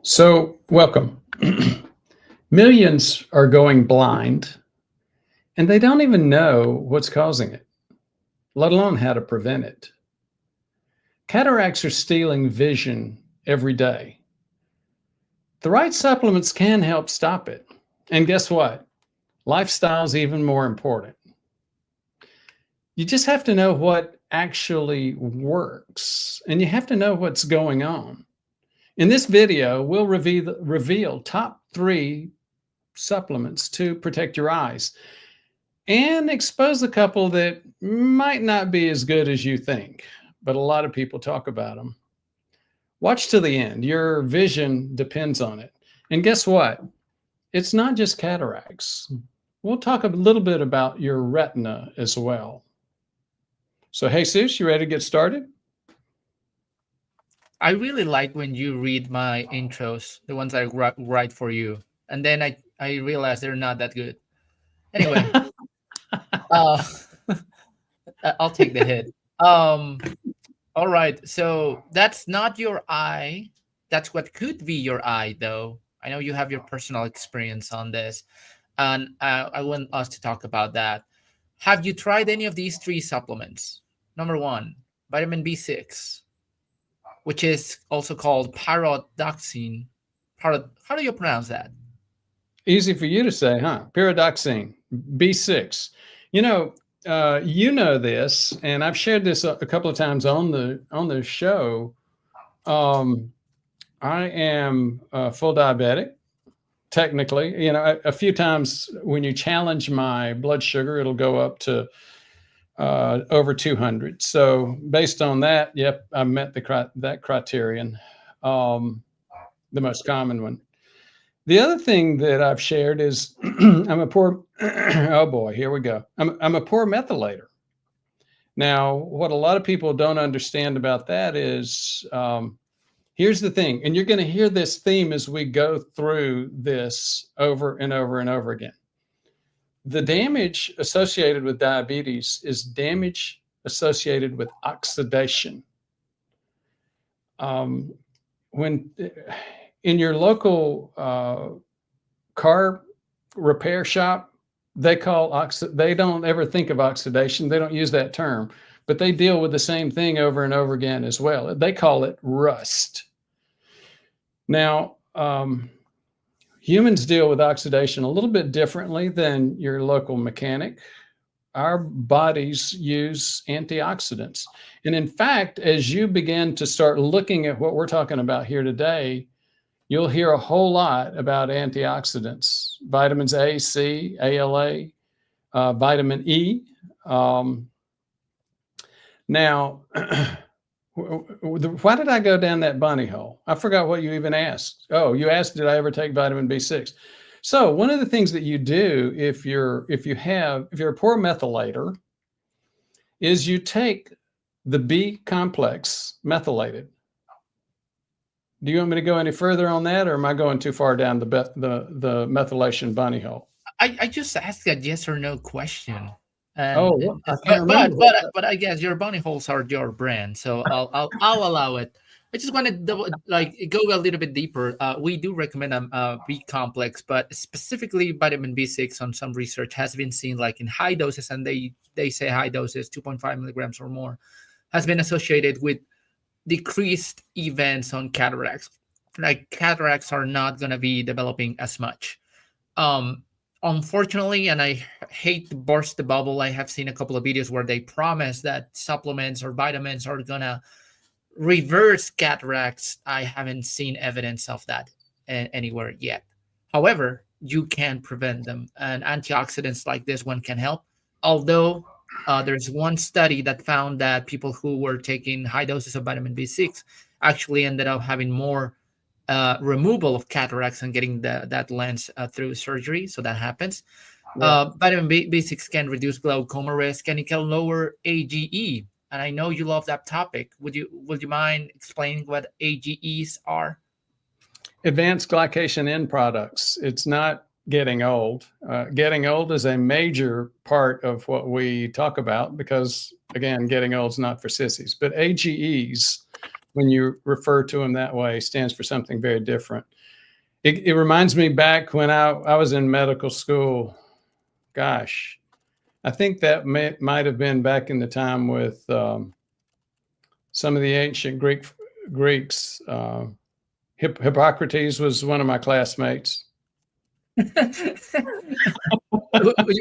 So, welcome. Millions are going blind and they don't even know what's causing it, let alone how to prevent it. Cataracts are stealing vision every day. The right supplements can help stop it. And guess what? Lifestyle's even more important. You just have to know what actually works and you have to know what's going on. In this video, we'll reveal top 3 supplements to protect your eyes and expose a couple that might not be as good as you think, but a lot of people talk about them. Watch to the end. Your vision depends on it. And guess what? It's not just cataracts. We'll talk a little bit about your retina as well. So, Jesus, you ready to get started? I really like when you read my intros, the ones I write for you, and then I realize they're not that good. Anyway, uh, I'll take the hit. All right, so that's not your eye. That's what could be your eye, though. I know you have your personal experience on this, and I want us to talk about that. Have you tried any of these 3 supplements? Number 1, vitamin B6. Which is also called pyridoxine. How do you pronounce that? Easy for you to say, huh? Pyridoxine, B6. You know this, and I've shared this a couple of times on the show. I am full diabetic, technically. A few times when you challenge my blood sugar, it'll go up to over 200. So based on that, yep, I met that criterion, the most common one. The other thing that I've shared is I'm a poor, oh boy, here we go. I'm a poor methylator. Now, what a lot of people don't understand about that is, here's the thing, and you're going to hear this theme as we go through this over and over and over again. The damage associated with diabetes is damage associated with oxidation. When in your local car repair shop, they don't ever think of oxidation. They don't use that term, but they deal with the same thing over and over again as well. They call it rust. Now, humans deal with oxidation a little bit differently than your local mechanic. Our bodies use antioxidants. And in fact, as you begin to start looking at what we're talking about here today, you'll hear a whole lot about antioxidants, vitamins A, C, ALA, vitamin E. Now, why did I go down that bunny hole? I forgot what you even asked. Oh, you asked, did I ever take vitamin B6? So one of the things that you do if you're a poor methylator is you take the B complex methylated. Do you want me to go any further on that, or am I going too far down the methylation bunny hole? I just asked a yes or no question. And, well, I can't remember. But I guess your bunny holes are your brand, so I'll allow it. I just want to go a little bit deeper. We do recommend a B complex, but specifically vitamin B6 on some research has been seen like in high doses, and they say high doses, 2.5 milligrams or more, has been associated with decreased events on cataracts. Like cataracts are not going to be developing as much. Unfortunately, and I hate to burst the bubble, I have seen a couple of videos where they promise that supplements or vitamins are going to reverse cataracts. I haven't seen evidence of that anywhere yet. However, you can prevent them, and antioxidants like this one can help. Although there's one study that found that people who were taking high doses of vitamin B6 actually ended up having more removal of cataracts and getting that lens through surgery. So that happens. Right. Vitamin B6 can reduce glaucoma risk, and it can lower AGE. And I know you love that topic. Would you mind explaining what AGEs are? Advanced glycation end products. It's not getting old. Getting old is a major part of what we talk about because, again, getting old is not for sissies. But AGEs when you refer to them that way, stands for something very different. It reminds me back when I was in medical school. Gosh, I think that might have been back in the time with some of the ancient Greeks. Hippocrates was one of my classmates.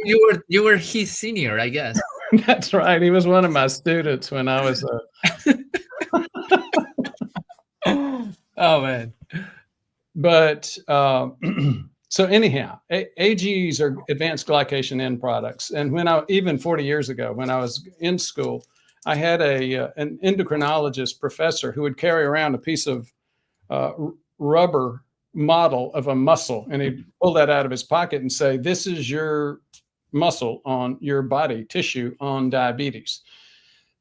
You were his senior, I guess. That's right. He was one of my students when I was. Oh man. But so anyhow, AGEs are advanced glycation end products. And even 40 years ago, when I was in school, I had an endocrinologist professor who would carry around a piece of rubber model of a muscle, and he'd pull that out of his pocket and say, "This is your muscle on your body tissue on diabetes."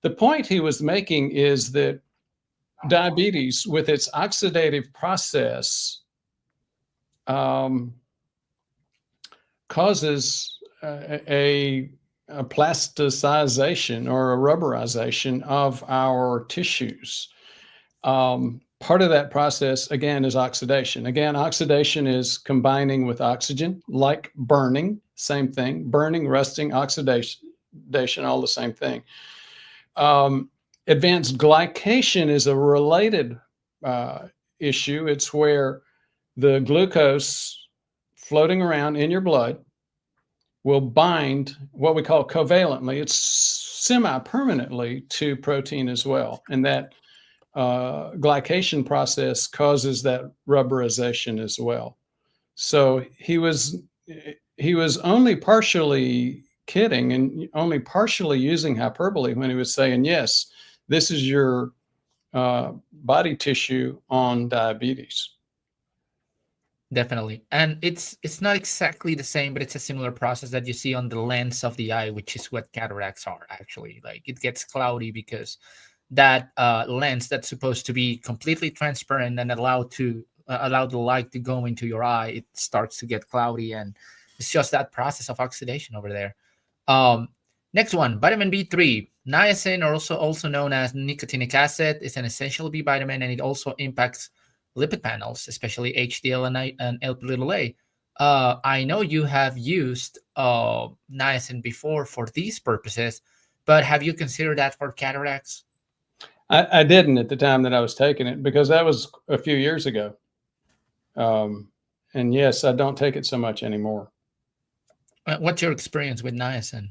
The point he was making is that diabetes, with its oxidative process, causes a plasticization or a rubberization of our tissues. Part of that process, again, is oxidation. Again, oxidation is combining with oxygen, like burning, same thing. Burning, rusting, oxidation, all the same thing. Advanced glycation is a related issue. It's where the glucose floating around in your blood will bind what we call covalently. It's semi-permanently to protein as well. And that glycation process causes that rubberization as well. So he was only partially kidding and only partially using hyperbole when he was saying, yes, this is your body tissue on diabetes. Definitely. And it's not exactly the same, but it's a similar process that you see on the lens of the eye, which is what cataracts are actually. Like, it gets cloudy because that lens that's supposed to be completely transparent and allow the light to go into your eye, it starts to get cloudy, and it's just that process of oxidation over there. Next one, vitamin B3. Niacin, also known as nicotinic acid, is an essential B vitamin, and it also impacts lipid panels, especially HDL and Lp(a). I know you have used niacin before for these purposes, but have you considered that for cataracts? I didn't at the time that I was taking it, because that was a few years ago. And yes, I don't take it so much anymore. What's your experience with niacin?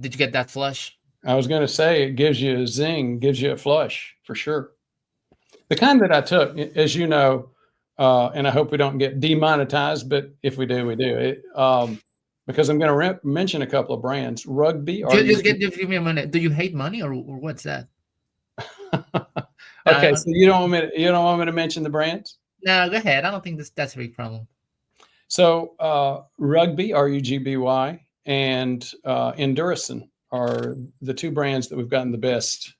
Did you get that flush? I was going to say, it gives you a zing, gives you a flush for sure. The kind that I took, as you know, and I hope we don't get demonetized, but if we do, we do. Because I'm going to mention a couple of brands. Rugby. Just give me a minute. Do you hate money, or what's that? Okay, so you don't want me to mention the brands? No, go ahead. I don't think that's a big problem. So Rugby, RUGBY, and Enduracin are the two brands that we've gotten the best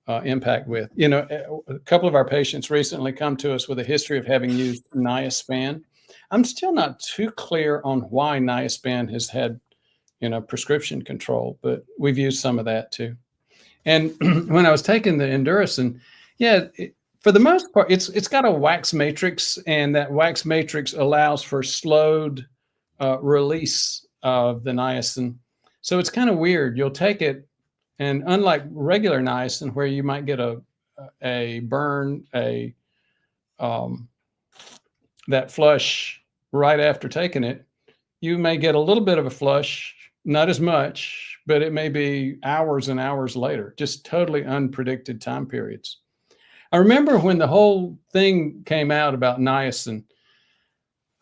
impact with. You know, a couple of our patients recently come to us with a history of having used Niaspan. I'm still not too clear on why Niaspan has had, prescription control, but we've used some of that too. And when I was taking the Enduracin, for the most part, it's got a wax matrix, and that wax matrix allows for slowed release of the niacin. So it's kind of weird. You'll take it, and unlike regular niacin, where you might get a burn, that flush right after taking it, you may get a little bit of a flush, not as much, but it may be hours and hours later, just totally unpredicted time periods. I remember when the whole thing came out about niacin,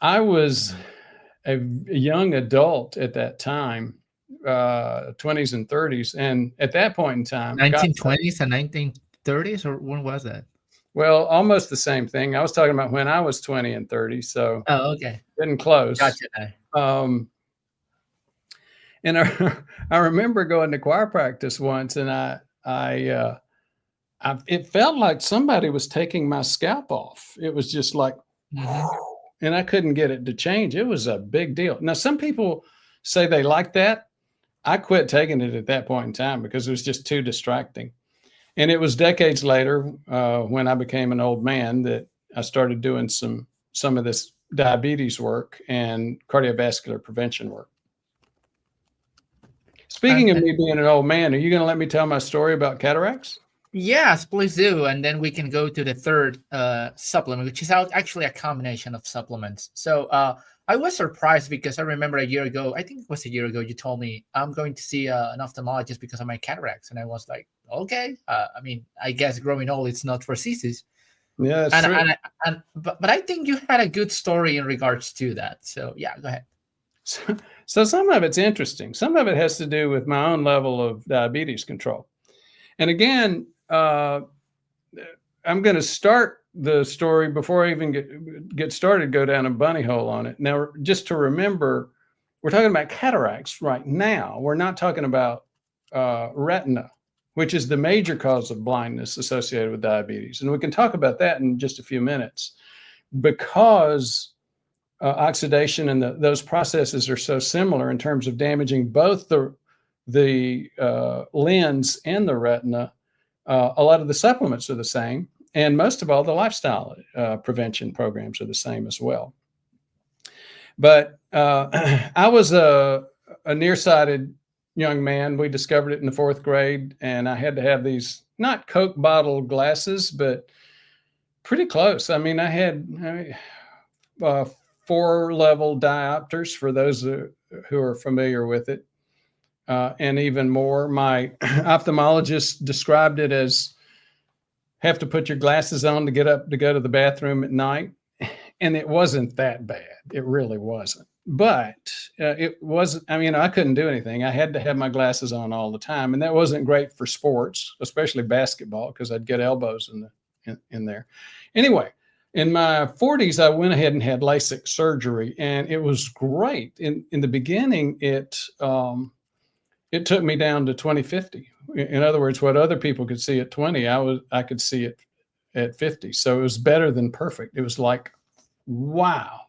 I was a young adult at that time, 20s and 30s. And at that point in time, 1920s and 1930s, or when was that? Well, almost the same thing. I was talking about when I was 20 and 30. So okay. Getting close. Gotcha. And I remember going to choir practice once, and it felt like somebody was taking my scalp off. It was just like, and I couldn't get it to change. It was a big deal. Now, some people say they like that. I quit taking it at that point in time because it was just too distracting. And it was decades later when I became an old man that I started doing some of this diabetes work and cardiovascular prevention work. Speaking of me being an old man, are you going to let me tell my story about cataracts? Yes, please do. And then we can go to the third supplement, which is actually a combination of supplements. So I was surprised because I remember a year ago, I think it was a year ago, you told me I'm going to see an ophthalmologist because of my cataracts. And I was like, okay. I mean, I guess growing old, it's not for ceases. Yeah, that's true. But I think you had a good story in regards to that. So yeah, go ahead. So some of it's interesting. Some of it has to do with my own level of diabetes control. And again, I'm going to start the story before I even get started, go down a bunny hole on it. Now, just to remember, we're talking about cataracts right now. We're not talking about retina, which is the major cause of blindness associated with diabetes. And we can talk about that in just a few minutes because oxidation and those processes are so similar in terms of damaging both the lens and the retina. A lot of the supplements are the same, and most of all, the lifestyle prevention programs are the same as well. But I was a nearsighted young man. We discovered it in the 4th grade, and I had to have these not Coke bottle glasses, but pretty close. I mean, I had 4-level diopters for those who are familiar with it. And even more, my ophthalmologist described it as have to put your glasses on to get up to go to the bathroom at night. And it wasn't that bad. It really wasn't. But it wasn't, I mean, I couldn't do anything. I had to have my glasses on all the time. And that wasn't great for sports, especially basketball, because I'd get elbows in there. Anyway, in my 40s, I went ahead and had LASIK surgery, and it was great. In the beginning, it took me down to 20/50. In other words, what other people could see at 20, I could see it at 50. So it was better than perfect. It was like, wow.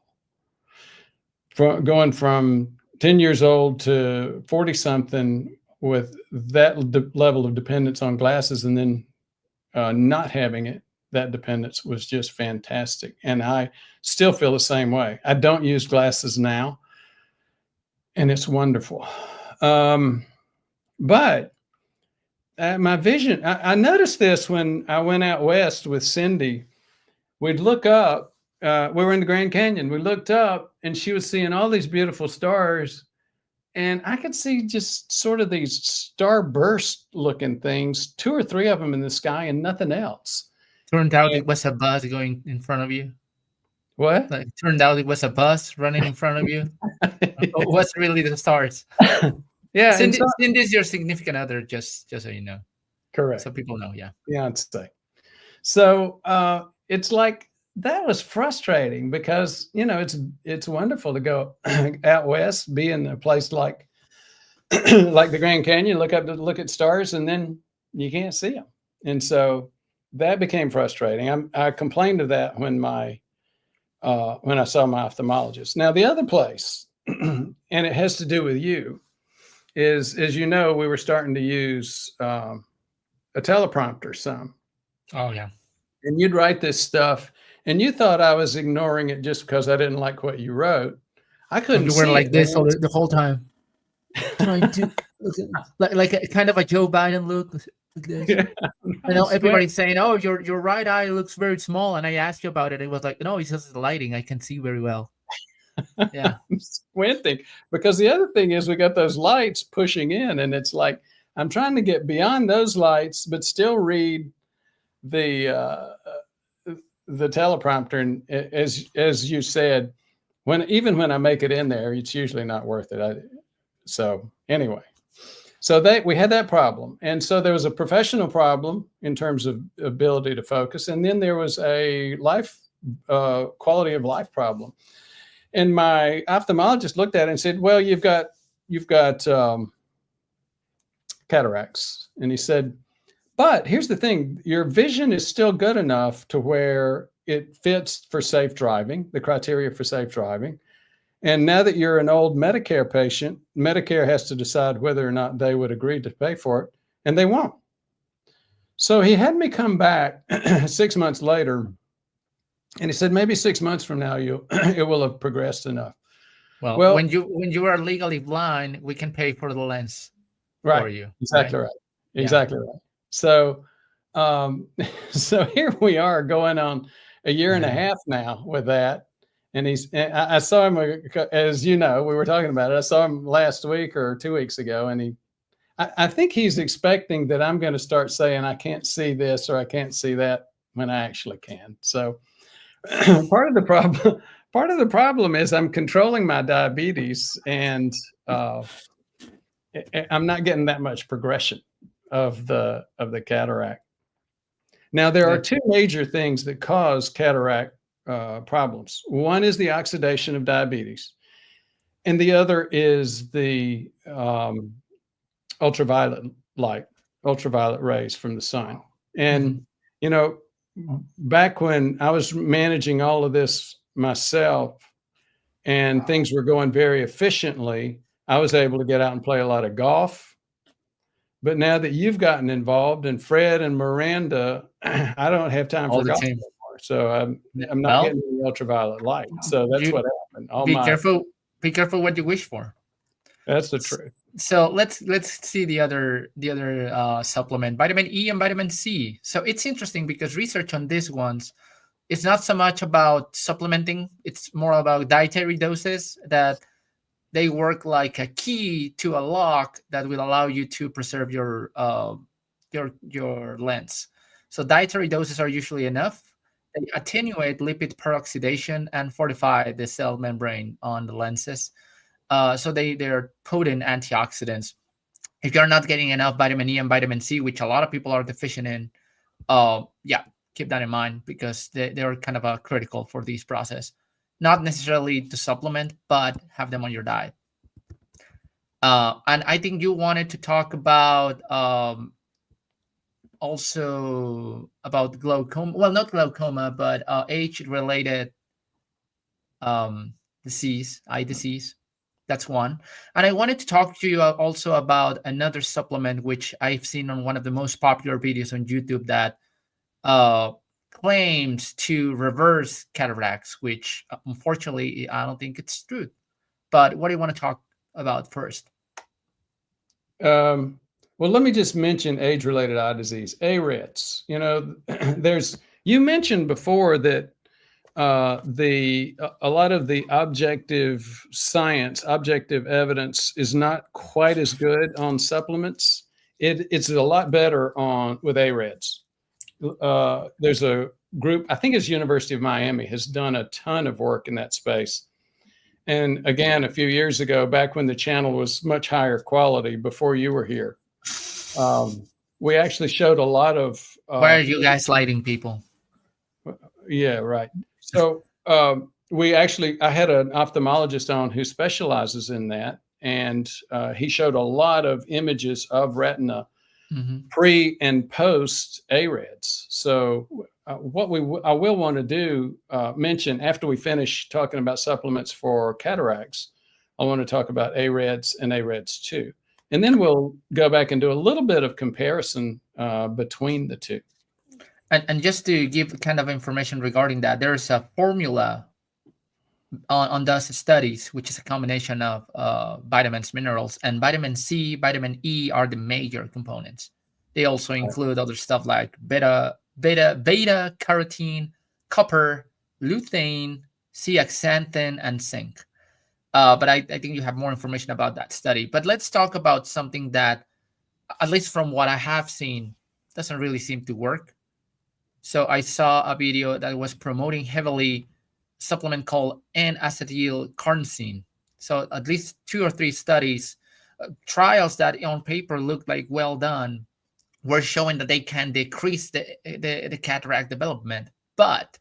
Going from 10 years old to 40 something with that level of dependence on glasses, and then not having it, that dependence was just fantastic. And I still feel the same way. I don't use glasses now, and it's wonderful. But my vision, I noticed this when I went out west with Cindy. We'd look up, we were in the Grand Canyon. We looked up and she was seeing all these beautiful stars. And I could see just sort of these starburst looking things, 2 or 3 of them in the sky and nothing else. Turned out it was a bus going in front of you. What? Like, turned out it was a bus running in front of you. It was really the stars. Yeah. Cindy's your significant other, just so you know. Correct. So people know, yeah. Fiance. So it's like, that was frustrating because, you know, it's wonderful to go out west, be in a place like like the Grand Canyon, look at stars, and then you can't see them. And so that became frustrating. I complained of that when I saw my ophthalmologist. Now, the other place, and it has to do with you, is, as you know, we were starting to use a teleprompter some. Oh, yeah. And you'd write this stuff, and you thought I was ignoring it just because I didn't like what you wrote. I couldn't. You were like this the whole time, trying to like a kind of a Joe Biden look. Yeah. I know everybody's saying, "Oh, your right eye looks very small," and I asked you about it. It was like, "No, it's just the lighting. I can see very well." Yeah, I'm squinting because the other thing is we got those lights pushing in, and it's like I'm trying to get beyond those lights, but still read the teleprompter. And as you said, even when I make it in there, it's usually not worth it. So anyway, we had that problem. And so there was a professional problem in terms of ability to focus. And then there was a quality of life problem. And my ophthalmologist looked at it and said, well, you've got cataracts. And he said, but here's the thing, your vision is still good enough to where it fits for safe driving, the criteria for safe driving. And now that you're an old Medicare patient, Medicare has to decide whether or not they would agree to pay for it, and they won't. So he had me come back 6 months later, and he said, maybe 6 months from now, it will have progressed enough. Well, Well, when you are legally blind, we can pay for the lens for right, you, exactly right? right, Yeah. exactly right. So, um, so here we are going on a year and a half now with that, and I saw him, as you know, we were talking about it. I saw him last week or 2 weeks ago, and I think he's expecting that I'm going to start saying I can't see this or I can't see that when I actually can. So part of the problem is I'm controlling my diabetes, and I'm not getting that much progression of the cataract. Now there are Yeah. two major things that cause cataract problems. One is the oxidation of diabetes, and the other is the ultraviolet light, ultraviolet rays from the sun. And, Mhm. you know, back when I was managing all of this myself and things were going very efficiently, I was able to get out and play a lot of golf. But now that you've gotten involved, and Fred and Miranda, I don't have time All for the golf time. anymore. So I'm not Well, getting any ultraviolet light. So that's you what happened. All be my careful. Be careful what you wish for. That's the S- truth. So let's see the other supplement, vitamin E and vitamin C. So it's interesting because research on these ones is not so much about supplementing; it's more about dietary doses that they work like a key to a lock that will allow you to preserve your lens. So dietary doses are usually enough. They attenuate lipid peroxidation and fortify the cell membrane on the lenses. So they're potent antioxidants. If you're not getting enough vitamin E and vitamin C, which a lot of people are deficient in, yeah, keep that in mind because they're kind of critical for this process. Not necessarily to supplement, but have them on your diet. And I think you wanted to talk about also about glaucoma. Well, not glaucoma, but age-related disease, eye disease. That's one. And I wanted to talk to you also about another supplement which I've seen on one of the most popular videos on YouTube that uh, claims to reverse cataracts, which unfortunately I don't think it's true. But what do you want to talk about first? Well, let me just mention age-related eye disease, AREDS. You know, you mentioned before that a lot of the objective science, objective evidence is not quite as good on supplements. It's a lot better with AREDS. There's a group, I think it's University of Miami, has done a ton of work in that space. And again, a few years ago, back when the channel was much higher quality, before you were here, we actually showed a lot of. Why are you guys lighting people? Yeah, right. So I had an ophthalmologist on who specializes in that, and he showed a lot of images of retina pre and post AREDS. So what I will want to do, mention after we finish talking about supplements for cataracts, I want to talk about AREDS and AREDS 2. And then we'll go back and do a little bit of comparison between the two. And just to give kind of information regarding that, there's a formula on those studies, which is a combination of vitamins, minerals, and vitamin C, vitamin E are the major components. They also include other stuff like beta carotene, copper, lutein, zeaxanthin, and zinc. But I think you have more information about that study. But let's talk about something that, at least from what I have seen, doesn't really seem to work. So I saw a video that was promoting heavily a supplement called N-acetyl carnosine. So at least 2 or 3 studies, trials that on paper looked like well done, were showing that they can decrease the cataract development. But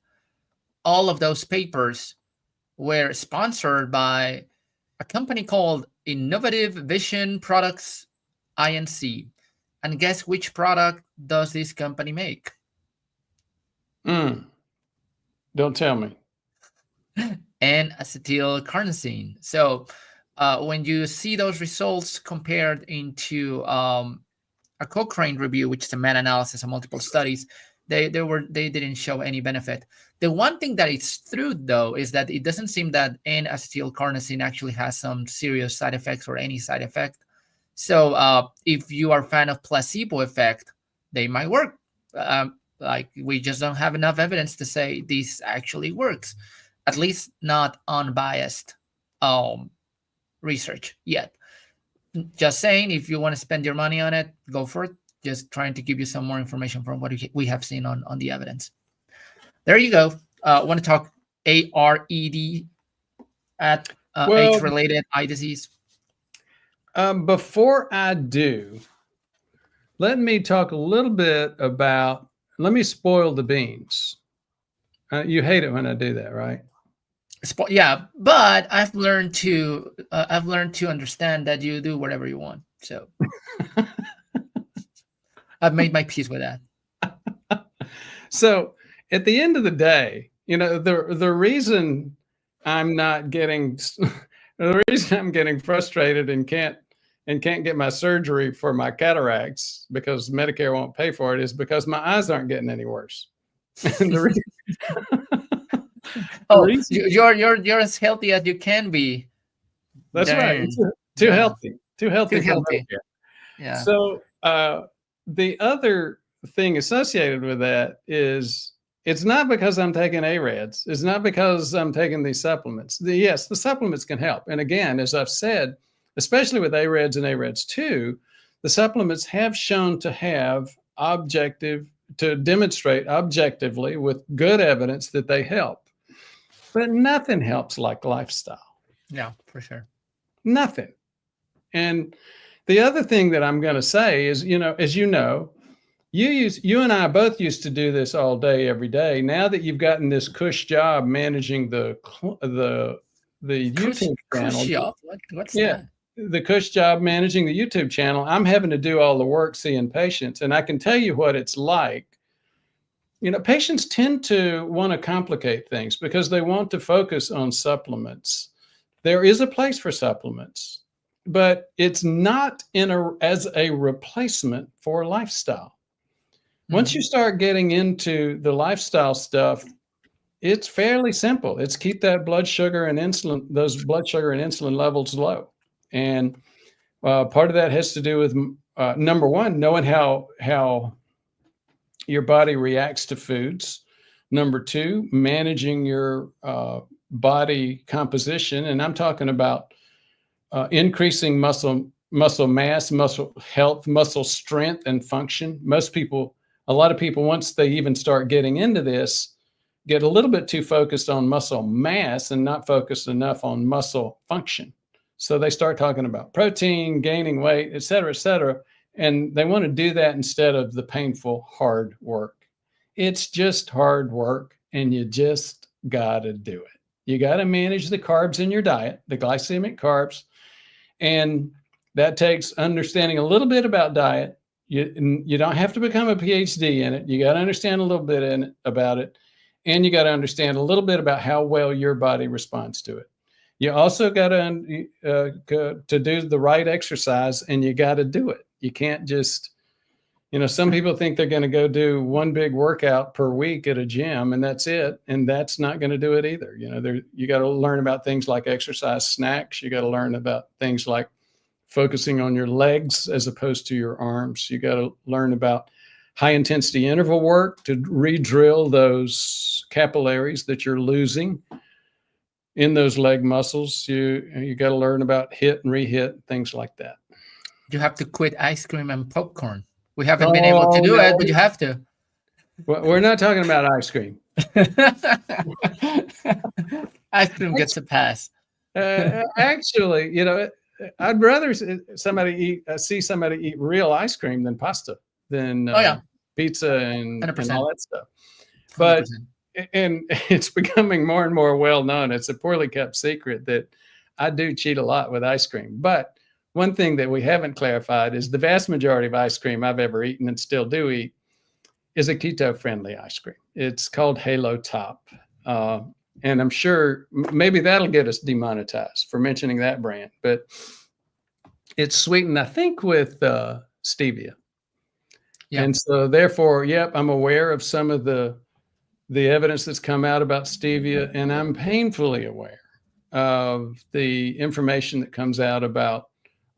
all of those papers were sponsored by a company called Innovative Vision Products Inc. And guess which product does this company make? Don't tell me. And acetyl carnosine. So when you see those results compared into a a Cochrane review, which is a meta-analysis of multiple studies, they didn't show any benefit. The one thing that is true, though, is that it doesn't seem that N-acetyl carnosine actually has some serious side effects or any side effect. So if you are a fan of placebo effect, they might work. Like, we just don't have enough evidence to say this actually works, at least not unbiased research yet. Just saying, if you want to spend your money on it, go for it. Just trying to give you some more information from what we have seen on the evidence. There you go. Want to talk ARED at age-related eye disease? Before I do, let me talk a little bit about, let me spoil the beans. You hate it when I do that, right? Yeah, but I've learned to understand that you do whatever you want. So I've made my peace with that. So at the end of the day, the reason I'm not getting, the reason I'm getting frustrated and can't get my surgery for my cataracts because Medicare won't pay for it is because my eyes aren't getting any worse. You're as healthy as you can be. That's right. Too healthy. Yeah. So the other thing associated with that is it's not because I'm taking AREDs. It's not because I'm taking these supplements. Yes, the supplements can help. And again, as I've said, especially with AREDs and AREDs 2, the supplements have shown to have to demonstrate objectively with good evidence that they help. But nothing helps like lifestyle. Yeah, for sure. Nothing. And the other thing that I'm going to say is, as you know, you and I both used to do this all day, every day. Now that you've gotten this cush job managing the YouTube channel, what's that? The cush job managing the YouTube channel, I'm having to do all the work seeing patients, and I can tell you what it's like. Patients tend to want to complicate things because they want to focus on supplements. There is a place for supplements, but it's not as a replacement for lifestyle. Once you start getting into the lifestyle stuff, it's fairly simple. It's keep that blood sugar and insulin levels low. And part of that has to do with, number one, knowing how your body reacts to foods. Number two, managing your body composition. And I'm talking about increasing muscle mass, muscle health, muscle strength and function. A lot of people, once they even start getting into this, get a little bit too focused on muscle mass and not focused enough on muscle function. So they start talking about protein, gaining weight, et cetera, and they want to do that instead of the painful, hard work. It's just hard work, and you just got to do it. You got to manage the carbs in your diet, the glycemic carbs, and that takes understanding a little bit about diet. You don't have to become a PhD in it. You got to understand a little bit about it, and you got to understand a little bit about how well your body responds to it. You also got to do the right exercise, and you got to do it. You can't just, some people think they're going to go do one big workout per week at a gym and that's it. And that's not going to do it either. You got to learn about things like exercise snacks. You got to learn about things like focusing on your legs as opposed to your arms. You got to learn about high intensity interval work to re-drill those capillaries that you're losing in those leg muscles. You got to learn about hit and re-hit, things like that. You have to quit ice cream and popcorn. We haven't been able to do it, but you have to. Well, we're not talking about ice cream. Ice cream gets a pass. Actually, I'd rather see somebody eat real ice cream than pasta, than pizza and all that stuff. But 100%. And it's becoming more and more well known. It's a poorly kept secret that I do cheat a lot with ice cream. But one thing that we haven't clarified is the vast majority of ice cream I've ever eaten and still do eat is a keto-friendly ice cream. It's called Halo Top. And I'm sure maybe that'll get us demonetized for mentioning that brand. But it's sweetened, I think, with stevia. Yeah. And so therefore, yep, I'm aware of some of the evidence that's come out about stevia, and I'm painfully aware of the information that comes out about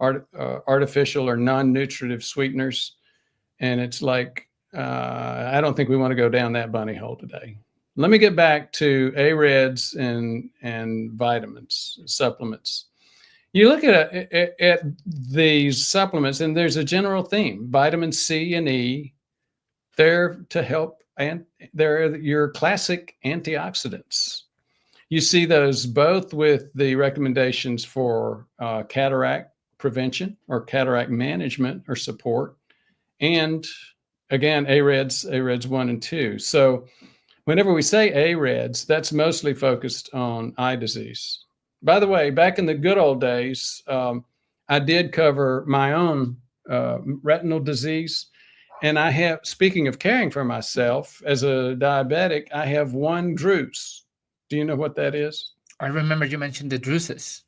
artificial or non-nutritive sweeteners. And it's like, I don't think we want to go down that bunny hole today. Let me get back to AREDs and vitamins, supplements. You look at these supplements, and there's a general theme. Vitamin C and E, they're to help, and they're your classic antioxidants. You see those both with the recommendations for cataract prevention or cataract management or support, and again, AREDs 1 and 2. So whenever we say AREDs, that's mostly focused on eye disease. By the way, back in the good old days, I did cover my own retinal disease. And I have, speaking of caring for myself as a diabetic, I have one drusen. Do you know what that is? I remember you mentioned the druses.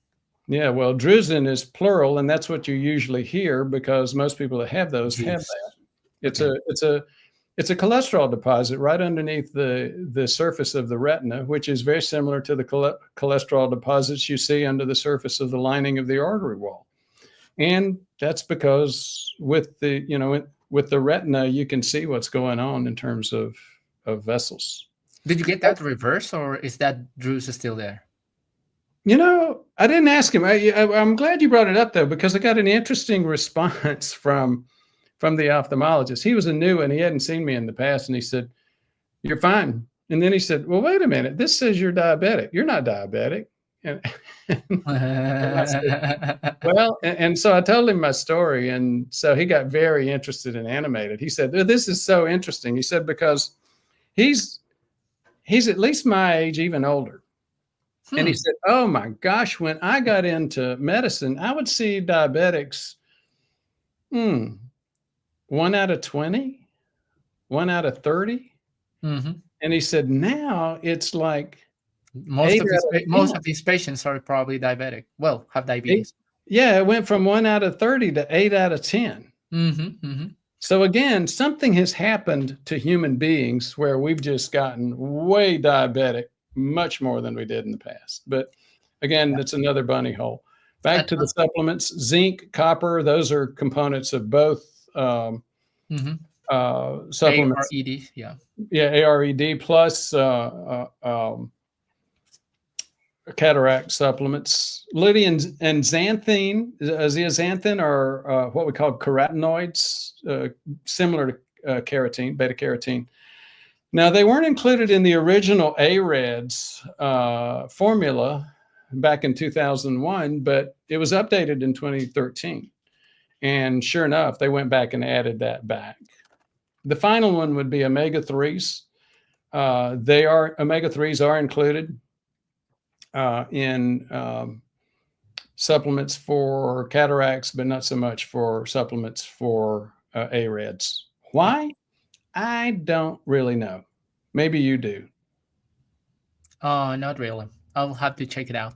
Yeah, well, drusen is plural, and that's what you usually hear because most people that have those have that. It's a cholesterol deposit right underneath the surface of the retina, which is very similar to the cholesterol deposits you see under the surface of the lining of the artery wall. And that's because with the retina, you can see what's going on in terms of vessels. Did you get that reverse, or is that drusen still there? I didn't ask him. I'm glad you brought it up, though, because I got an interesting response from the ophthalmologist. He was a new one. He hadn't seen me in the past. And he said, "You're fine." And then he said, "Well, wait a minute. This says you're diabetic. You're not diabetic." And I said, well, and so I told him my story. And so he got very interested and animated. He said, "This is so interesting." He said, because he's at least my age, even older. And he said, "Oh my gosh, when I got into medicine, I would see diabetics, 1 out of 20, 1 out of 30. Mm-hmm. And he said, now it's like most of these patients are probably diabetic. Well, have diabetes. Yeah, it went from 1 out of 30 to 8 out of 10. Mm-hmm, mm-hmm. So again, something has happened to human beings where we've just gotten way diabetic, much more than we did in the past. But again, that's another bunny hole. Back to the supplements, zinc, copper, those are components of both supplements. ARED, yeah. Yeah, ARED plus cataract supplements. Lutein and xanthine, zeaxanthin are what we call carotenoids, similar to carotene, beta carotene. Now, they weren't included in the original AREDS formula back in 2001, but it was updated in 2013. And sure enough, they went back and added that back. The final one would be omega-3s. Omega-3s are included in supplements for cataracts, but not so much for supplements for AREDs. Why? I don't really know. Maybe you do. Not really. I'll have to check it out.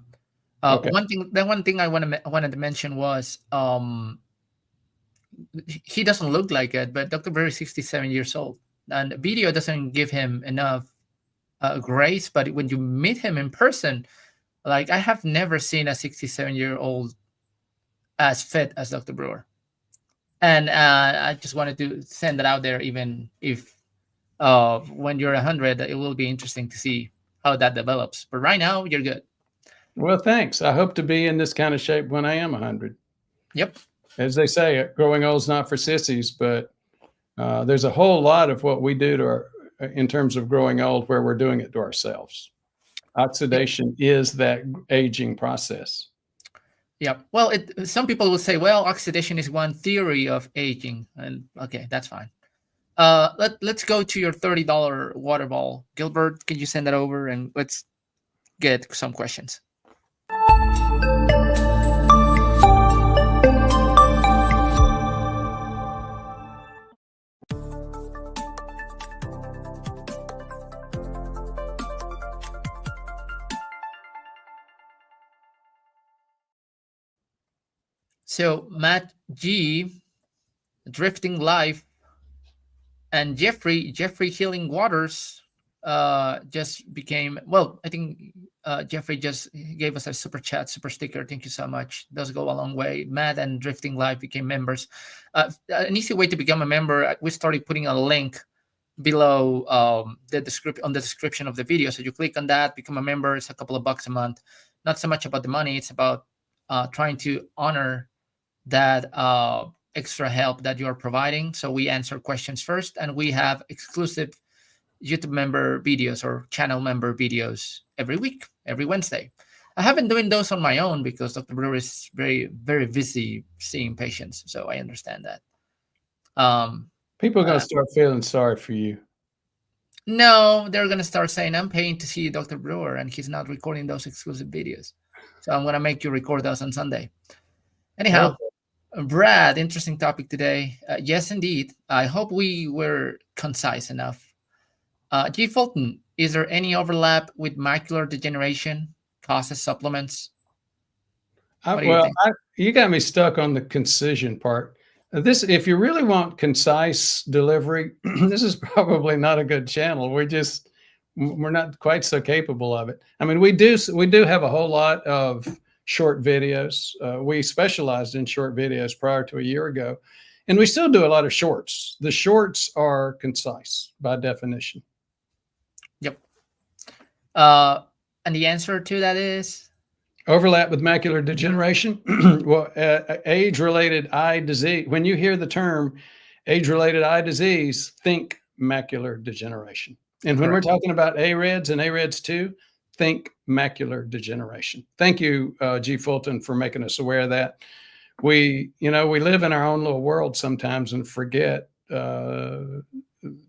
Okay. One thing I wanted to mention was he doesn't look like it, but Dr. Berry is 67 years old, and the video doesn't give him enough grace. But when you meet him in person, like, I have never seen a 67-year-old as fit as Dr. Brewer. And I just wanted to send that out there, even if when you're 100, it will be interesting to see how that develops. But right now, you're good. Well, thanks. I hope to be in this kind of shape when I am 100. Yep. As they say, growing old is not for sissies, but there's a whole lot of what we do in terms of growing old where we're doing it to ourselves. Oxidation is that aging process. Yeah. Well, some people will say, well, oxidation is one theory of aging. And okay, that's fine. Let's go to your $30 water ball. Gilbert, can you send that over, and let's get some questions. So Matt G, Drifting Life, And Jeffrey Healing Waters just became, well, I think Jeffrey just gave us a super chat, super sticker. Thank you so much. Does go a long way. Matt and Drifting Live became members. An easy way to become a member, we started putting a link below the description of the video. So you click on that, become a member. It's a couple of bucks a month. Not so much about the money. It's about trying to honor that extra help that you are providing. So we answer questions first, and we have exclusive YouTube member videos or channel member videos every week, every Wednesday. I have been doing those on my own because Dr. Brewer is very, very busy seeing patients. So I understand that. People are going to start feeling sorry for you. No, they're going to start saying, I'm paying to see Dr. Brewer and he's not recording those exclusive videos. So I'm going to make you record those on Sunday. Anyhow, Brad, interesting topic today. Yes, indeed. I hope we were concise enough. G. Fulton, is there any overlap with macular degeneration causes supplements? You got me stuck on the concision part. If you really want concise delivery, this is probably not a good channel. We're not quite so capable of it. I mean, we do have a whole lot of short videos. We specialized in short videos prior to a year ago, and we still do a lot of shorts. The shorts are concise by definition. Yep. And the answer to that is? Overlap with macular degeneration. Well, age-related eye disease. When you hear the term age-related eye disease, think macular degeneration. And when we're talking about AREDS and AREDS 2, think macular degeneration. Thank you, G. Fulton, for making us aware of that. We live in our own little world sometimes and forget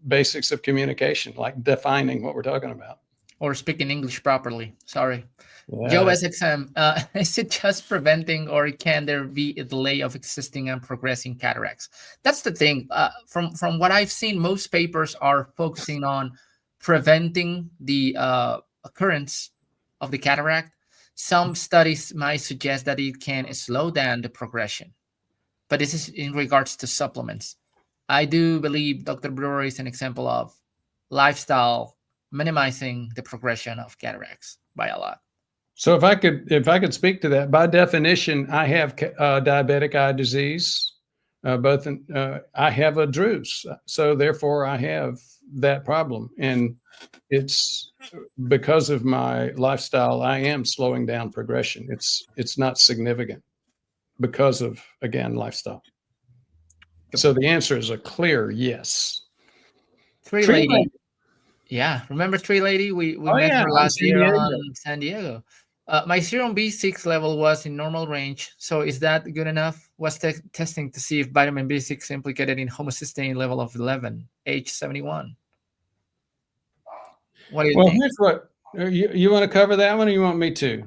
basics of communication, like defining what we're talking about. Or speaking English properly. Sorry. Yeah. Joe SXM, is it just preventing, or can there be a delay of existing and progressing cataracts? That's the thing. From what I've seen, most papers are focusing on preventing the occurrence of the cataract. Some studies might suggest that it can slow down the progression, but this is in regards to supplements. I do believe Dr. Brewer is an example of lifestyle minimizing the progression of cataracts by a lot. So if I could speak to that, by definition, I have diabetic eye disease. I have a DRUS, so therefore I have that problem, and it's because of my lifestyle. I am slowing down progression. It's not significant because of, again, lifestyle. So the answer is a clear yes. Tree Lady. Yeah, remember Tree Lady? We met her last year on San Diego. My serum B6 level was in normal range. So is that good enough? Was testing to see if vitamin B6 implicated in homocysteine level of 11, age 71. What do you think? Here's what you want to cover that one, or you want me to?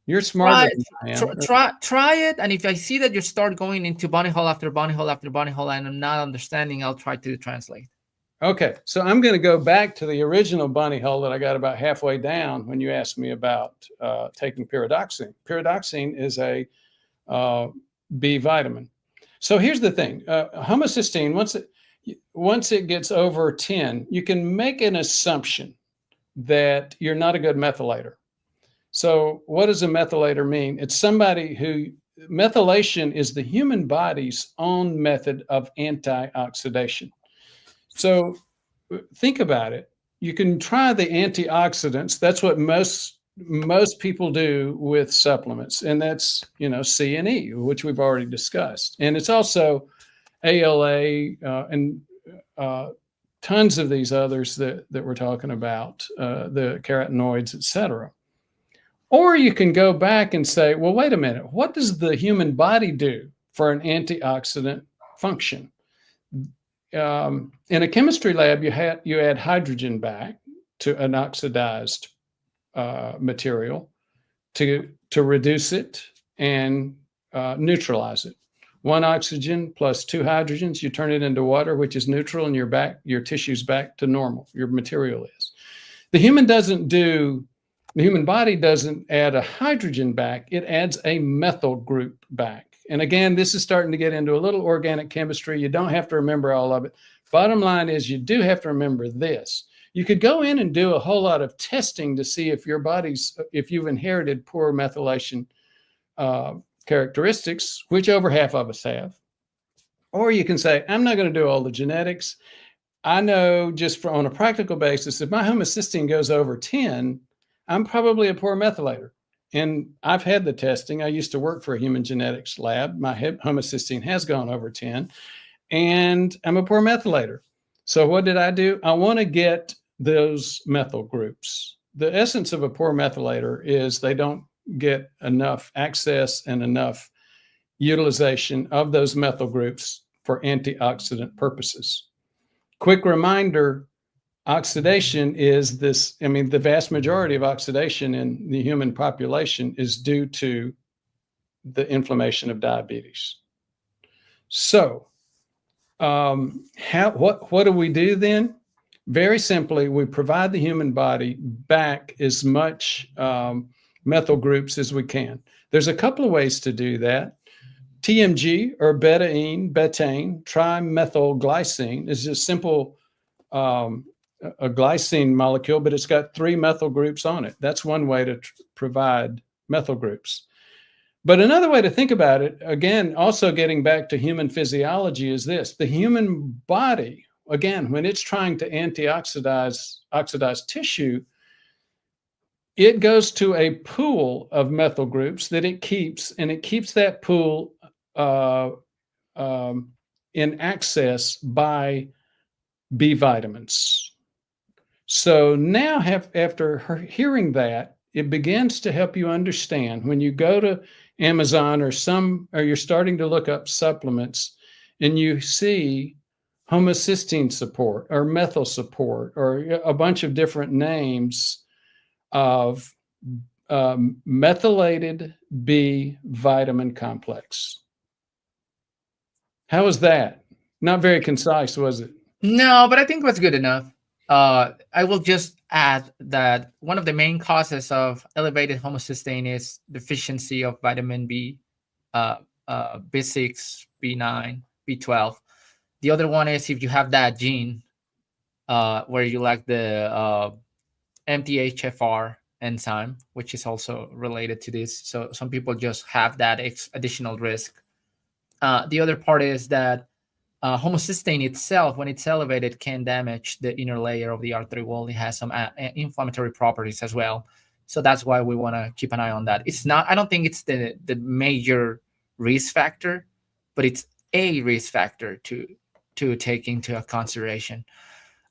You're smarter than I am. Try it, and if I see that you start going into bunny hole after bunny hole after bunny hole, and I'm not understanding, I'll try to translate. Okay, so I'm going to go back to the original bunny hole that I got about halfway down when you asked me about taking pyridoxine. Pyridoxine is a B vitamin. So here's the thing: homocysteine, once it gets over 10, you can make an assumption that you're not a good methylator. So what does a methylator mean? It's somebody who methylation is the human body's own method of antioxidation. So think about it. You can try the antioxidants. That's what most people do with supplements, and that's C and E, which we've already discussed. And it's also ALA and tons of these others that we're talking about, the carotenoids, etc. Or you can go back and say, well, wait a minute. What does the human body do for an antioxidant function? In a chemistry lab, you add hydrogen back to an oxidized material to reduce it and neutralize it. One oxygen plus two hydrogens, you turn it into water, which is neutral, and your tissue's back to normal. Your material is. The human body doesn't add a hydrogen back. It adds a methyl group back. And again, this is starting to get into a little organic chemistry. You don't have to remember all of it. Bottom line is you do have to remember this. You could go in and do a whole lot of testing to see if if you've inherited poor methylation characteristics, which over half of us have. Or you can say, I'm not going to do all the genetics. I know just on a practical basis, if my homocysteine goes over 10, I'm probably a poor methylator. And I've had the testing. I used to work for a human genetics lab. My homocysteine has gone over 10, and I'm a poor methylator. So what did I do? I want to get those methyl groups. The essence of a poor methylator is they don't get enough access and enough utilization of those methyl groups for antioxidant purposes. Quick reminder, oxidation is this, I mean, the vast majority of oxidation in the human population is due to the inflammation of diabetes. So what do we do then? Very simply, we provide the human body back as much methyl groups as we can. There's a couple of ways to do that. TMG, or betaine, trimethylglycine, is a simple a glycine molecule, but it's got 3 methyl groups on it. That's one way to provide methyl groups. But another way to think about it, again, also getting back to human physiology, is this. The human body, again, when it's trying to oxidize tissue, it goes to a pool of methyl groups that it keeps, and it keeps that pool in access by B vitamins. So now, after hearing that, it begins to help you understand when you go to Amazon or you're starting to look up supplements and you see homocysteine support or methyl support or a bunch of different names of methylated B vitamin complex. How was that? Not very concise, was it? No, but I think it was good enough. I will just add that one of the main causes of elevated homocysteine is deficiency of vitamin B, B6, B9, B12. The other one is if you have that gene where you lack the MTHFR enzyme, which is also related to this. So some people just have that additional risk. The other part is that homocysteine itself, when it's elevated, can damage the inner layer of the artery wall. It has some inflammatory properties as well. So that's why we want to keep an eye on that. It's not, I don't think it's the major risk factor, but it's a risk factor to take into consideration.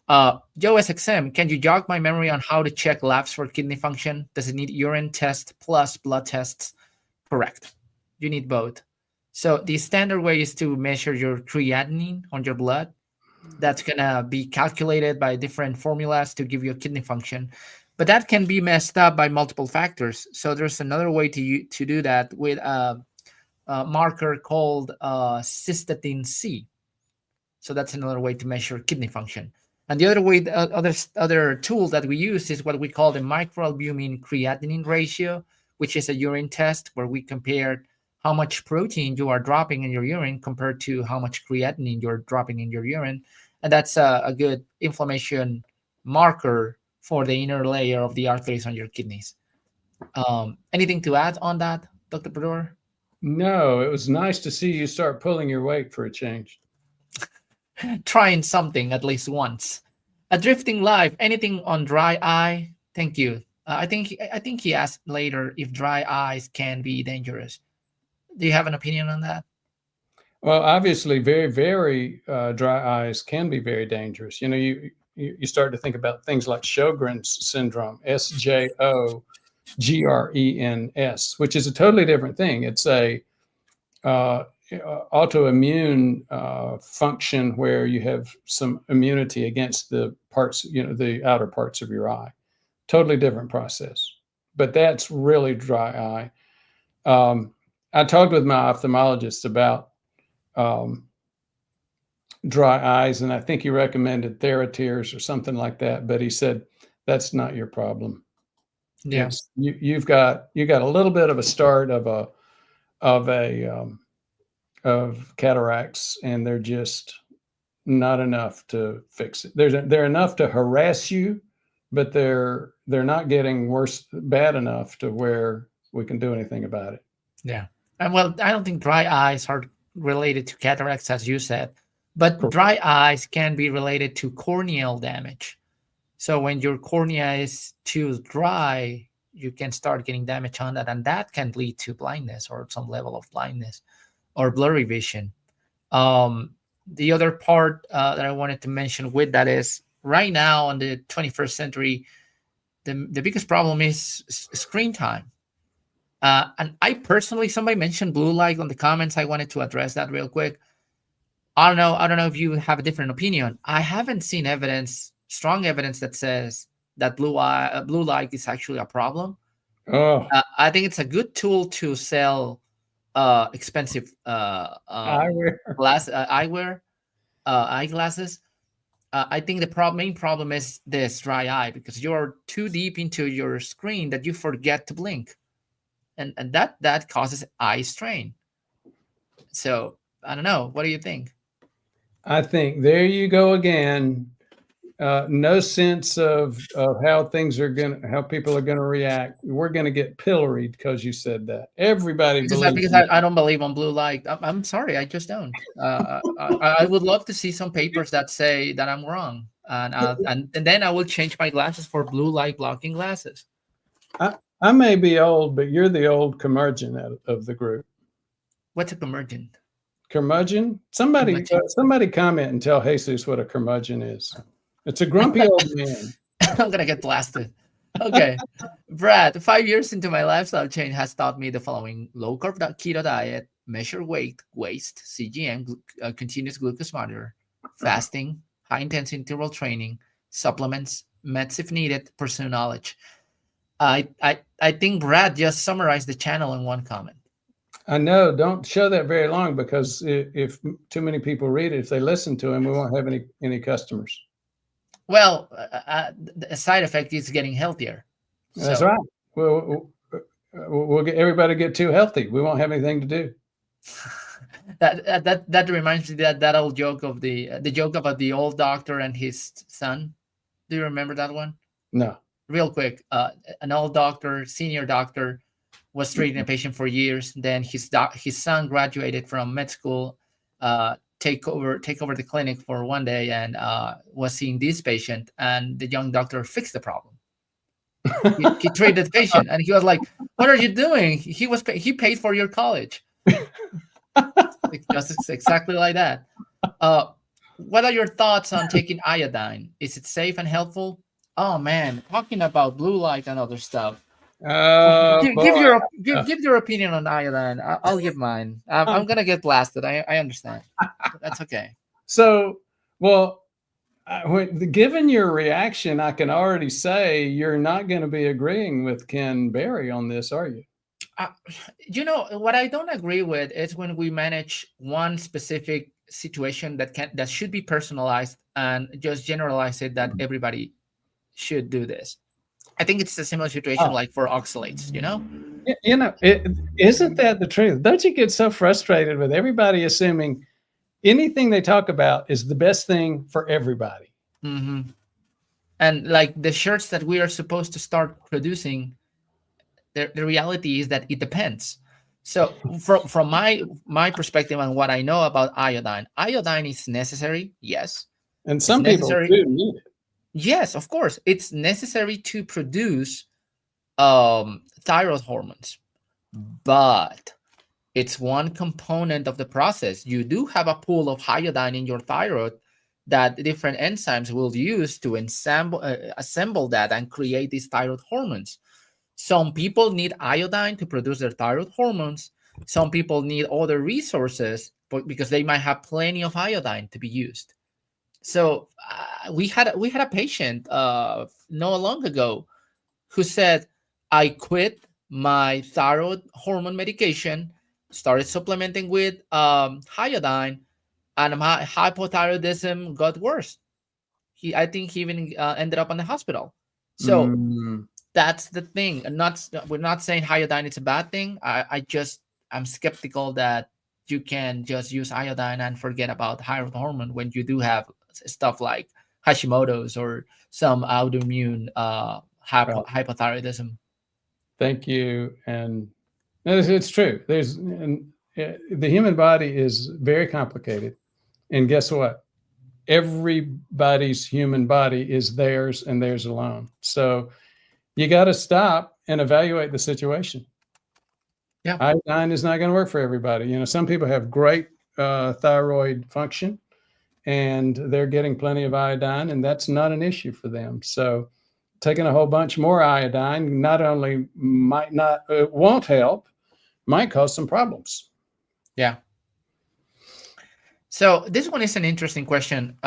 Joe SXM, can you jog my memory on how to check labs for kidney function? Does it need urine test plus blood tests? Correct. You need both. So the standard way is to measure your creatinine on your blood. That's going to be calculated by different formulas to give you a kidney function. But that can be messed up by multiple factors. So there's another way to do that with a marker called cystatin C. So that's another way to measure kidney function. And the other way, the other tool that we use is what we call the microalbumin creatinine ratio, which is a urine test where we compare how much protein you are dropping in your urine compared to how much creatinine you're dropping in your urine. And that's a good inflammation marker for the inner layer of the arteries on your kidneys. Anything to add on that, Dr. Bador? No, it was nice to see you start pulling your weight for a change. Trying something at least once. Drifting Live, anything on dry eye? Thank you. I think he asked later if dry eyes can be dangerous. Do you have an opinion on that? Well, obviously, very, very dry eyes can be very dangerous. You know, you start to think about things like Sjogren's syndrome, SJOGRENS, which is a totally different thing. It's a autoimmune function where you have some immunity against the parts, the outer parts of your eye. Totally different process. But that's really dry eye. I talked with my ophthalmologist about dry eyes, and I think he recommended Theratears or something like that. But he said that's not your problem. Yeah, you've got a little bit of a start of a of cataracts, and they're just not enough to fix it. They're enough to harass you, but they're not getting bad enough to where we can do anything about it. Yeah. And well, I don't think dry eyes are related to cataracts, as you said, but Correct. dry eyes can be related to corneal damage. So when your cornea is too dry, you can start getting damage on that, and that can lead to blindness or some level of blindness or blurry vision. The other part that I wanted to mention with that is right now in the 21st century, the biggest problem is screen time. And I personally, somebody mentioned blue light on the comments. I wanted to address that real quick. I don't know if you have a different opinion. I haven't seen strong evidence that says that blue light is actually a problem. Oh, I think it's a good tool to sell expensive eyewear. Eyeglasses. I think the main problem is this dry eye, because you're too deep into your screen that you forget to blink, and that causes eye strain. So I don't know. What do you think? I think there you go again. No sense of how people are gonna react. We're gonna get pilloried because you said that. Everybody believes. I don't believe on blue light. I'm sorry, I just don't. I would love to see some papers that say that I'm wrong, and then I will change my glasses for blue light blocking glasses. I may be old, but you're the old curmudgeon of the group. What's a curmudgeon? Curmudgeon? Somebody comment and tell Jesus what a curmudgeon is. It's a grumpy old man. I'm gonna get blasted. Okay. Brad, 5 years into my lifestyle change has taught me the following: low carb keto diet, measure weight, waist, CGM, continuous glucose monitor, fasting, high intensity interval training, supplements, meds if needed, pursue knowledge. I think Brad just summarized the channel in one comment. I know. Don't show that very long, because if too many people read it, if they listen to him, we won't have any customers. Well, the side effect is getting healthier. That's right. We'll get everybody get too healthy. We won't have anything to do. That reminds me that old joke of the joke about the old doctor and his son. Do you remember that one? No. Real quick, an old doctor, senior doctor, was treating a patient for years. Then his son graduated from med school, take over the clinic for one day, and was seeing this patient, and the young doctor fixed the problem. He treated the patient, and he was like, "What are you doing? He paid for your college." Just exactly like that. What are your thoughts on taking iodine? Is it safe and helpful? Oh man, talking about blue light and other stuff. Give your opinion on iodine. I'll give mine. I'm gonna get blasted. I understand. That's okay. So, well, given your reaction, I can already say you're not going to be agreeing with Ken Berry on this, are you? What I don't agree with is when we manage one specific situation that should be personalized and just generalize it that everybody should do this. I think it's a similar situation like for oxalates, Isn't that the truth? Don't you get so frustrated with everybody assuming anything they talk about is the best thing for everybody? Mm-hmm. And like the shirts that we are supposed to start producing, the reality is that it depends. So from my perspective and what I know about iodine is necessary, yes. And some people do need it. Yes, of course. It's necessary to produce thyroid hormones, but it's one component of the process. You do have a pool of iodine in your thyroid that different enzymes will use to assemble that and create these thyroid hormones. Some people need iodine to produce their thyroid hormones. Some people need other resources because they might have plenty of iodine to be used. So we had a patient not long ago who said, I quit my thyroid hormone medication, started supplementing with iodine, and my hypothyroidism got worse. I think he even ended up in the hospital. So that's the thing. We're not saying iodine is a bad thing. I'm skeptical that you can just use iodine and forget about thyroid hormone when you do have stuff like Hashimoto's or some autoimmune hypothyroidism. Thank you. And it's true. The human body is very complicated. And guess what? Everybody's human body is theirs and theirs alone. So you got to stop and evaluate the situation. Yeah. Iodine is not going to work for everybody. Some people have great thyroid function and they're getting plenty of iodine, and that's not an issue for them. So taking a whole bunch more iodine not only won't help, might cause some problems. Yeah. So this one is an interesting question.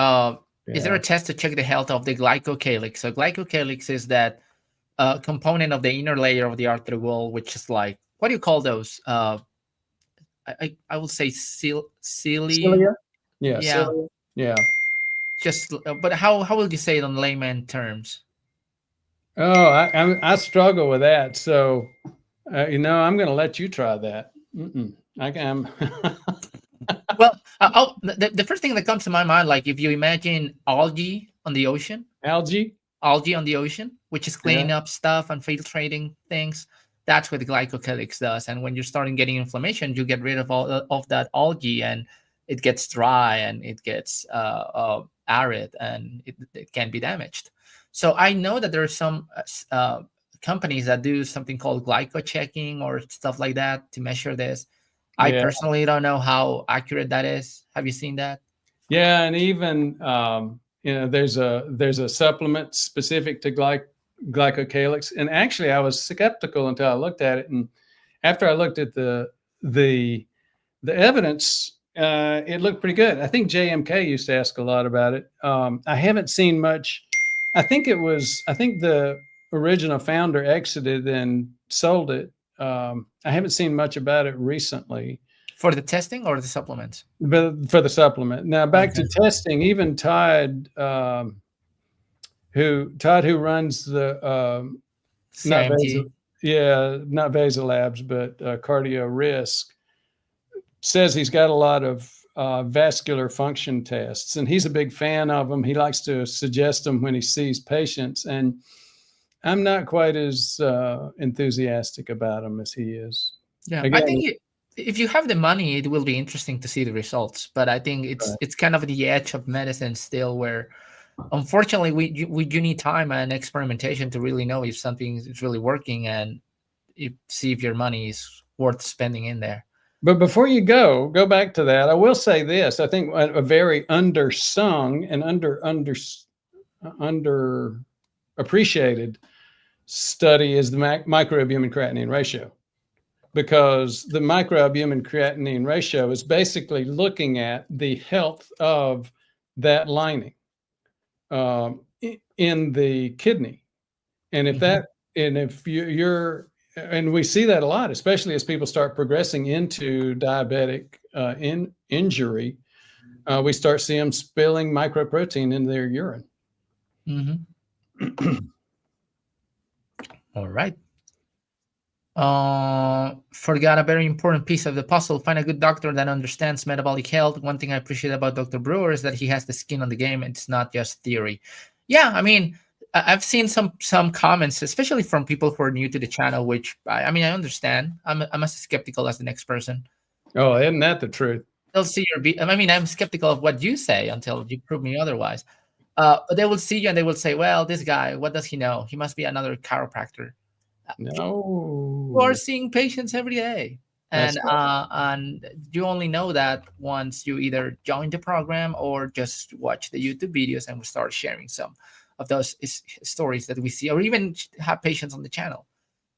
Is there a test to check the health of the glycocalyx? So glycocalyx is that component of the inner layer of the artery wall, which is like, what do you call those? I would say cilia. Yeah. Cilia. Yeah. Just, but how would you say it on layman terms? Oh, I struggle with that. So, I'm going to let you try that. I can. Well, the first thing that comes to my mind, like if you imagine algae on the ocean, algae on the ocean, which is cleaning up stuff and filtrating things. That's what the glycocalyx does. And when you're starting getting inflammation, you get rid of all of that algae, and it gets dry and it gets arid, and it can be damaged. So I know that there are some companies that do something called glycochecking or stuff like that to measure this. I personally don't know how accurate that is. Have you seen that? Yeah, and even there's a supplement specific to glycocalyx, and actually I was skeptical until I looked at it, and after I looked at the evidence, it looked pretty good. I think JMK used to ask a lot about it. I haven't seen much. I think the original founder exited and sold it. I haven't seen much about it recently. For the testing or the supplements? But for the supplement. Now back to testing, even Todd, who runs the CIMT. not Vasal Labs, but Cardio Risk, says he's got a lot of vascular function tests, and he's a big fan of them. He likes to suggest them when he sees patients, and I'm not quite as enthusiastic about them as he is. Yeah, again, I think if you have the money, it will be interesting to see the results. But I think it's kind of the edge of medicine still, where unfortunately we do need time and experimentation to really know if something is really working and see if your money is worth spending in there. But before you go back to that, I will say this. I think a very undersung and underappreciated study is the microalbumin creatinine ratio, because the microalbumin creatinine ratio is basically looking at the health of that lining in the kidney. And and we see that a lot, especially as people start progressing into diabetic injury, we start seeing them spilling microprotein into their urine. All right. Forgot a very important piece of the puzzle. Find a good doctor that understands metabolic health. One thing I appreciate about Dr. Brewer is that he has the skin on the game. It's not just theory. Yeah, I mean, I've seen some comments, especially from people who are new to the channel, which I understand. I'm as skeptical as the next person. Oh, isn't that the truth? They'll see I'm skeptical of what you say until you prove me otherwise. But they will see you and they will say, well, this guy, what does he know? He must be another chiropractor. No. You are seeing patients every day. And you only know that once you either join the program or just watch the YouTube videos and we start sharing some of those stories that we see, or even have patients on the channel.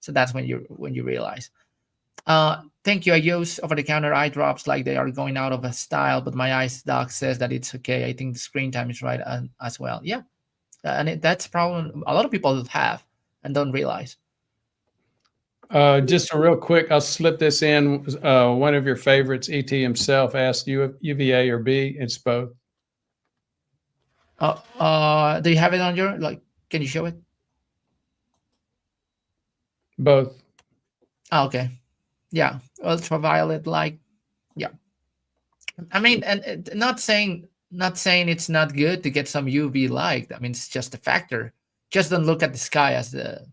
So that's when you realize. Thank you. I use over-the-counter eye drops like they are going out of style, but my eyes doc says that it's okay. I think the screen time is right as well. Yeah, and that's a problem a lot of people have and don't realize. Just a real quick, I'll slip this in. One of your favorites, ET himself, asked you UVA or B. It's both. Do you have it on your, can you show it? Both. Oh, okay. Yeah. Ultraviolet light. Yeah. I mean, and not saying it's not good to get some UV light. I mean, it's just a factor. Just don't look at the sky as the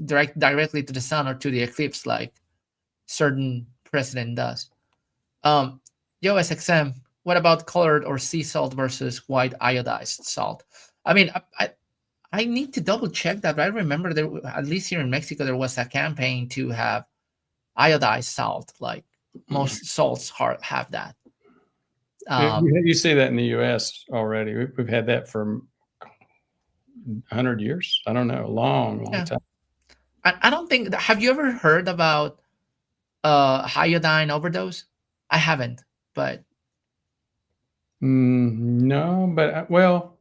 directly to the sun or to the eclipse like certain president does. Yo, SXM, what about colored or sea salt versus white iodized salt? I mean, I need to double check that, but I remember there, at least here in Mexico, there was a campaign to have iodized salt. Like most salts have that. You see that in the U.S. already. We've had that for 100 years. I don't know, a long time. I don't think. Have you ever heard about iodine overdose? I haven't, but no. But well,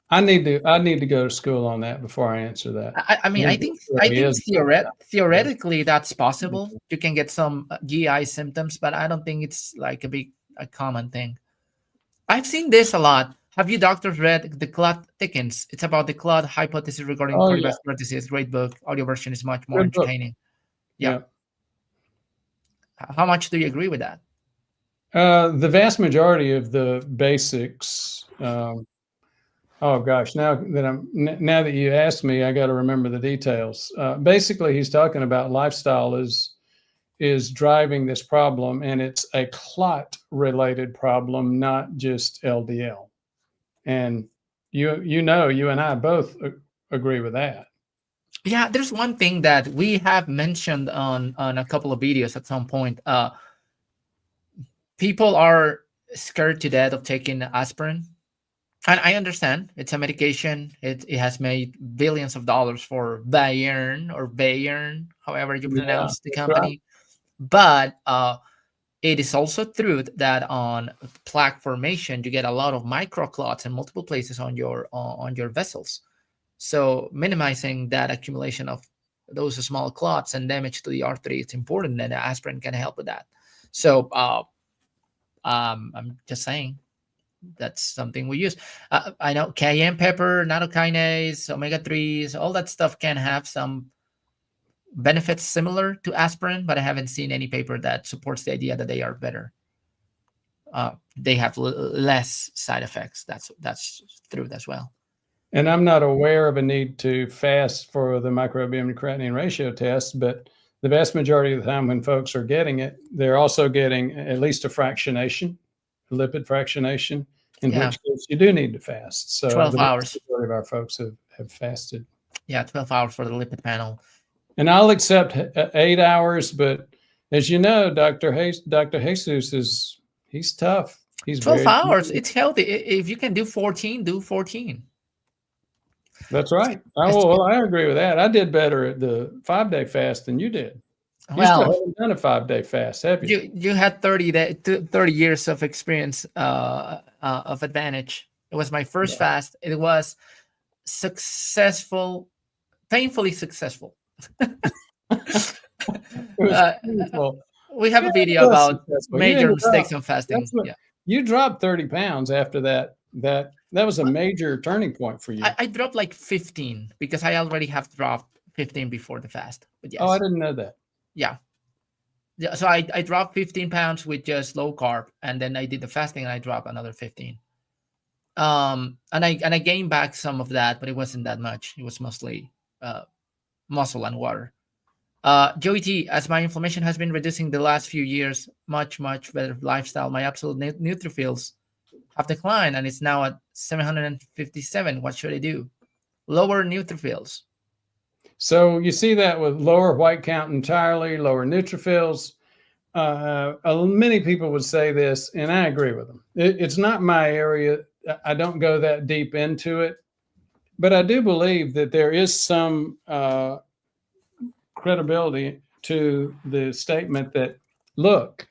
I need to go to school on that before I answer that. I mean, I think theoretically that's possible. You can get some GI symptoms, but I don't think it's like a common thing. I've seen this a lot. Have you doctors read The Clot Thickens? It's about the clot hypothesis regarding cardiovascular disease. Great book. Audio version is much more entertaining. Yeah. How much do you agree with that? The vast majority of the basics. Oh gosh, now that you asked me, I got to remember the details. Basically, he's talking about lifestyle is driving this problem, and it's a clot-related problem, not just LDL. And you and I both agree with that. Yeah, there's one thing that we have mentioned on a couple of videos at some point. People are scared to death of taking aspirin. And I understand it's a medication. It has made billions of dollars for Bayern, however you pronounce the company. Right. But it is also true that on plaque formation, you get a lot of microclots in multiple places on your vessels. So minimizing that accumulation of those small clots and damage to the artery, it's important, and aspirin can help with that. So I'm just saying that's something we use. I know cayenne pepper, nattokinase, omega-3s, all that stuff can have some benefits similar to aspirin, but I haven't seen any paper that supports the idea that they are better. They have less side effects. That's true as well. And I'm not aware of a need to fast for the microbiome to creatinine ratio test, but the vast majority of the time when folks are getting it, they're also getting at least a fractionation, lipid fractionation, in which case you do need to fast. So 12 hours. The majority of our folks have fasted. Yeah, 12 hours for the lipid panel. And I'll accept 8 hours, but as you know, Dr. Jesus he's tough. He's 12 hours. It's healthy. If you can do 14, do 14. That's right. Well, I agree with that. I did better at the 5-day fast than you did. You still haven't done a 5-day fast, have you? You had 30 years of experience of advantage. It was my first fast. It was successful, painfully successful. We have a video about major mistakes on fasting. You dropped 30 pounds after that. That was a major turning point for you. I dropped like 15 because I already have dropped 15 before the fast. But yes. Oh, I didn't know that. Yeah. So I dropped 15 pounds with just low carb, and then I did the fasting and I dropped another 15. And I gained back some of that, but it wasn't that much. It was mostly muscle and water. Joey T, as my inflammation has been reducing the last few years, much better lifestyle, my absolute neutrophils have declined, and it's now at 757. What should I do? Lower neutrophils. So you see that with lower white count entirely, lower neutrophils. Many people would say this, and I agree with them. It's not my area. I don't go that deep into it, but I do believe that there is some credibility to the statement that, look,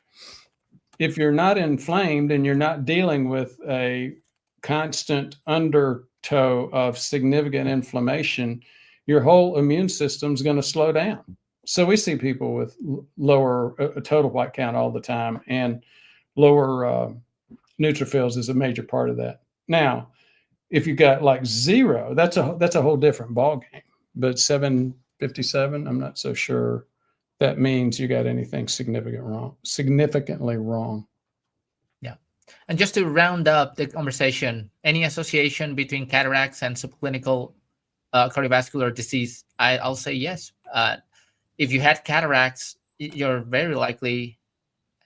if you're not inflamed and you're not dealing with a constant undertow of significant inflammation, your whole immune system is going to slow down. So we see people with lower total white count all the time, and lower neutrophils is a major part of that. Now, if you got like 0, that's a whole different ballgame. But 757, I'm not so sure that means you got anything significantly wrong. And just to round up the conversation, any association between cataracts and subclinical cardiovascular disease? I'll say yes. If you had cataracts, you're very likely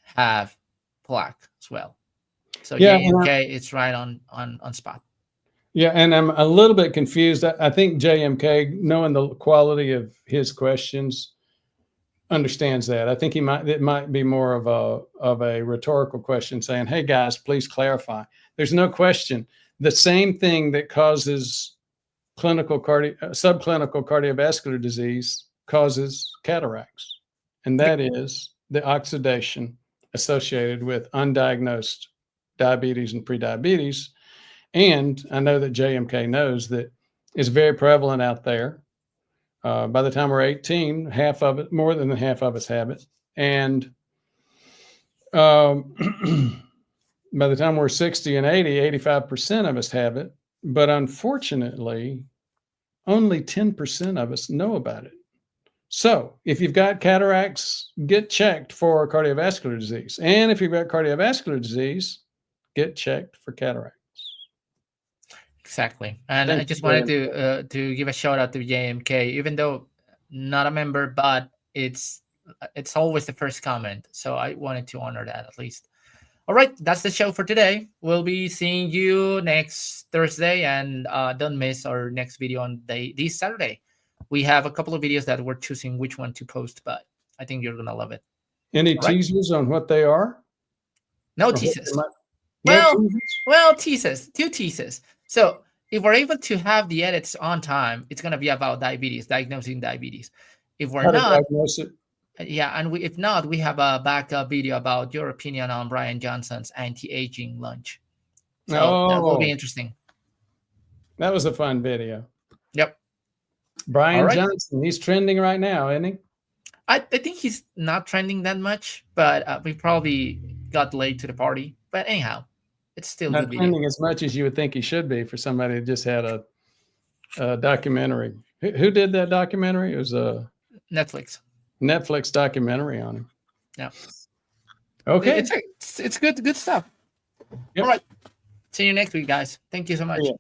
have plaque as well. So Yeah, JMK, it's right on spot. yeah, and I'm a little bit confused. I think JMK, knowing the quality of his questions, understands that. I think it might be more of a rhetorical question saying, "Hey guys, please clarify." There's no question. The same thing that causes subclinical cardiovascular disease causes cataracts, and that is the oxidation associated with undiagnosed diabetes and prediabetes. And I know that JMK knows that it's very prevalent out there. By the time we're 18, more than half of us have it. And by the time we're 60 and 80, 85% of us have it. But unfortunately, only 10% of us know about it. So if you've got cataracts, get checked for cardiovascular disease. And if you've got cardiovascular disease, get checked for cataracts. Exactly. And I just wanted to give a shout out to JMK, even though not a member, but it's always the first comment. So I wanted to honor that at least. All right, that's the show for today. We'll be seeing you next Thursday, and don't miss our next video on this Saturday. We have a couple of videos that we're choosing which one to post, but I think you're gonna love it. Any teasers on what they are? No teasers. Well, teasers, 2 teasers. So if we're able to have the edits on time, it's going to be about diagnosing diabetes. If we're not, diagnose it? Yeah, and if not, we have a backup video about your opinion on Brian Johnson's anti-aging lunch. So that will be interesting. That was a fun video. Yep. Brian Johnson, he's trending right now, isn't he? I think he's not trending that much, but we probably got late to the party. But anyhow, it's still not trending as much as you would think he should be for somebody who just had a documentary. Who did that documentary? It was a Netflix documentary on him. Yeah. Okay. It's good stuff. Yep. All right. See you next week, guys. Thank you so much. Yeah.